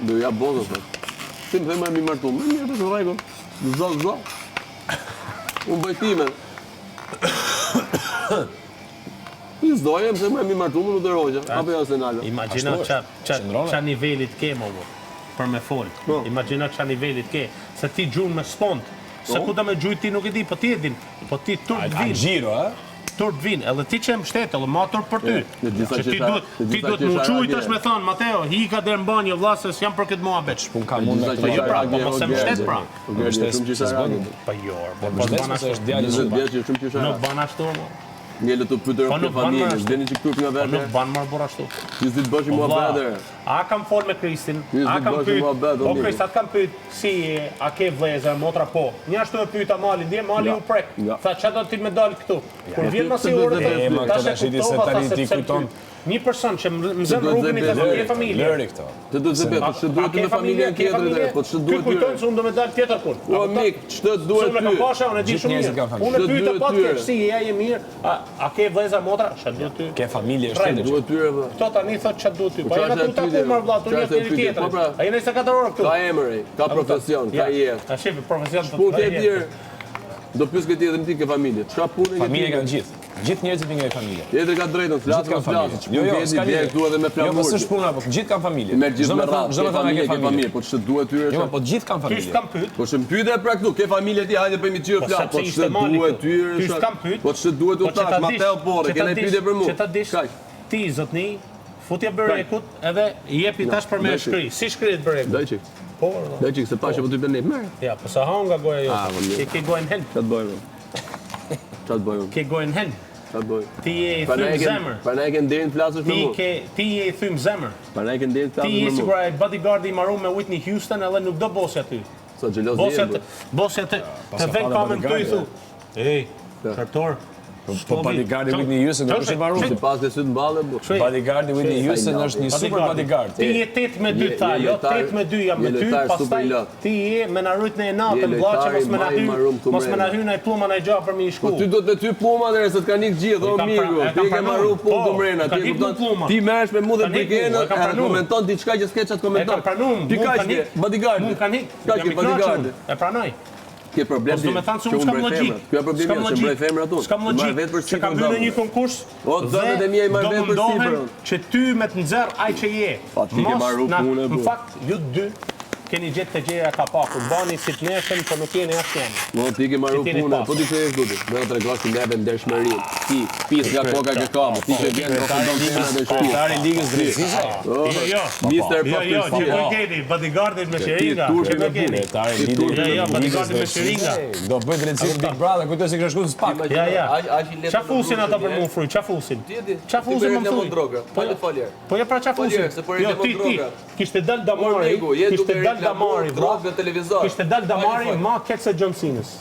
Do ja bozë, thot. Si më thema e mi martu, më mirë të rregull. Zdo. Unë bëjtime. I zdoje, më thema e mi martu, më në të rogja. Apo jo se nalë. Imagjino qa nivelit ke, më për me fol. Imagjino qa nivelit ke. Se ti gjun me spont. Se ku da me gjujt ti nuk e di, po ti e din. Po ti turp vin. Gjiro, turp vin, edhe ti që e mbështet, edhe ma turp për ty. Që ti duhet më qujt është me thonë, Mateo, hika der në banjë, vlla, se s'jam për këtë muhabet. Shpun ka mund me Po jo pra, po mos e mbështet pra. Po jo, po ban ashtu. Nuk ban ashtu, mo. Ngele të pytër për familjes, deni që këtu nga Po vete. nuk ban marrë bura ashtu. Ti s'di të bëshi mua bedër. A kam fol me Kristin, Ti a s'di kam bësh pyet, muhabet, po o Krist, atë kam pyet si a ke vlezër, motra po. Një ashtu e pyeta mali, ndje mali u prek. Tha çfarë do ti më dal këtu? Kur vjen masi orë, tash e kuptova se kujton një person që më zën rrugën i ka ke familje. Lëri këto. Të do të zëbet, po ç'të duhet ty me familjen tjetër dhe, po ç'të duhet ty. Kujton se unë do më dal tjetër punë. O mik, ç'të duhet Unë kam ty. pasha, unë e di shumë mirë. Unë e pyeta pa të si ja je mirë, a ke vlezër motra? Ç'a duhet ty? Ke familje Right. shtetit. Duhet ty edhe. Këto tani thot ç'a duhet ty. Po çfarë jena është tu taku pyetje? marr vlla, tu Çfarë një është pyetje? tjetër. Po, pra. A jena 24 orë këtu. Ka emër, ka profesion, ka jetë. A shef profesion të Punë ke tjerë. Do pyes këtë tjetër ti ke familje. Ç'a punë ke? Familje kanë gjithë. Gjithë njerëzit nga familje. Tjetër ka drejtën, flas Gjithë kanë familje. Jo, s'ka lidhje këtu edhe me Jo, po flamur. s'është puna, po gjithë kanë familje. Me gjithë me radhë, Çdo ke me thonë familje, ke familje. po ç'të duhet ty Jo, është. po gjithë kanë Ty familje. s'kam pyet. Po ç'm pyetje pra këtu, ke familje ti, hajde bëjmë çiro flas, po sepse ishte ç'të mali duhet këtu. ty Ty është. s'kam pyet. Po ç'të duhet u Po që ta tash, dish, Mateo Porre, që ta keni dish, pyetje për mua. Që ta dish, Kaq. ti zotni, futja bërekut edhe i jepi tash për me daj shkri. Si shkrihet bërekut? Daj çik. Po. Daj çik, se pashë po ty bën ne. Merr. Ja, po sa ha nga goja Ah, po mirë. jote. Ke gojën hen. Ç'a të bëjmë? Ç'a të bëjmë? Ke gojën hen. Ç'a të bëjmë? Ti je i Pa thym ne zemër. pa ne që ndjen flasësh me mua. Ti je i thym zemër. Pa ne që ndjen Ti flasësh je me si mua. kur ai bodyguardi i marrë me Whitney Houston edhe nuk do bosja ty. Sa xhelozi. Bosja të vën kamën këtu i thu. Ej, kartor. Po bodyguardi Whitney Houston nuk është i marrë. Si pas ke sy të mballe, po. Bodyguardi Whitney Houston është një super bodyguard. Ti je 8-2 tha, jo 8-2 jam me ty, pastaj ti je me na rrit në natën, vllaçe mos më na hyn ai pluma në gjah për mi i shku. Po ty do të ty pluma derisa të kanë ikë gjithë, o miku. Ti ke marrë punë të mrena, ti kupton. Ti merresh me mua dhe brikenën, e komenton diçka që s'ke çat komenton. Ti kaq je bodyguard. Nuk kanë ikë. Kaq je bodyguard. E pranoj. Ke problem ti. Do të thënë se unë s'kam logjik. Ky është problemi, se mbrej femra tonë. S'kam logjik. Që ka bërë në një konkurs. O zonët e mia i marr vetë për sipër. Që ty me të nxjerr ai që je. Po ti ke marrë punë. Në fakt, ju dy keni gjetë të gjeja ka paku. Bani si të neshën, po nuk jeni asnjë. Mo ti ke marrë punë, po ti çesh duti. Do të tregosh ti neve ndershmëri. Ti pis nga koka që kam. Ti që vjen në fund të temave të shtëpisë. Tari ligës drejtësisë. Jo. Mister Jo, që do keni bodyguardit me sheringa. Që do keni. Tari ligës. Jo, bodyguardit me sheringa. Do bëj drejtësisë Big Brother, kujtoj se kisha shkuar në spak. Ja. Qa fusin ata për mua fry? Qa fusin? Qa fusin më thuj? Po ja pra qa fusin? Jo, ti. Kishte dal damari. Kishte dal damari. Drogë në televizor. Kishte dal damari ma keq se John Sinës.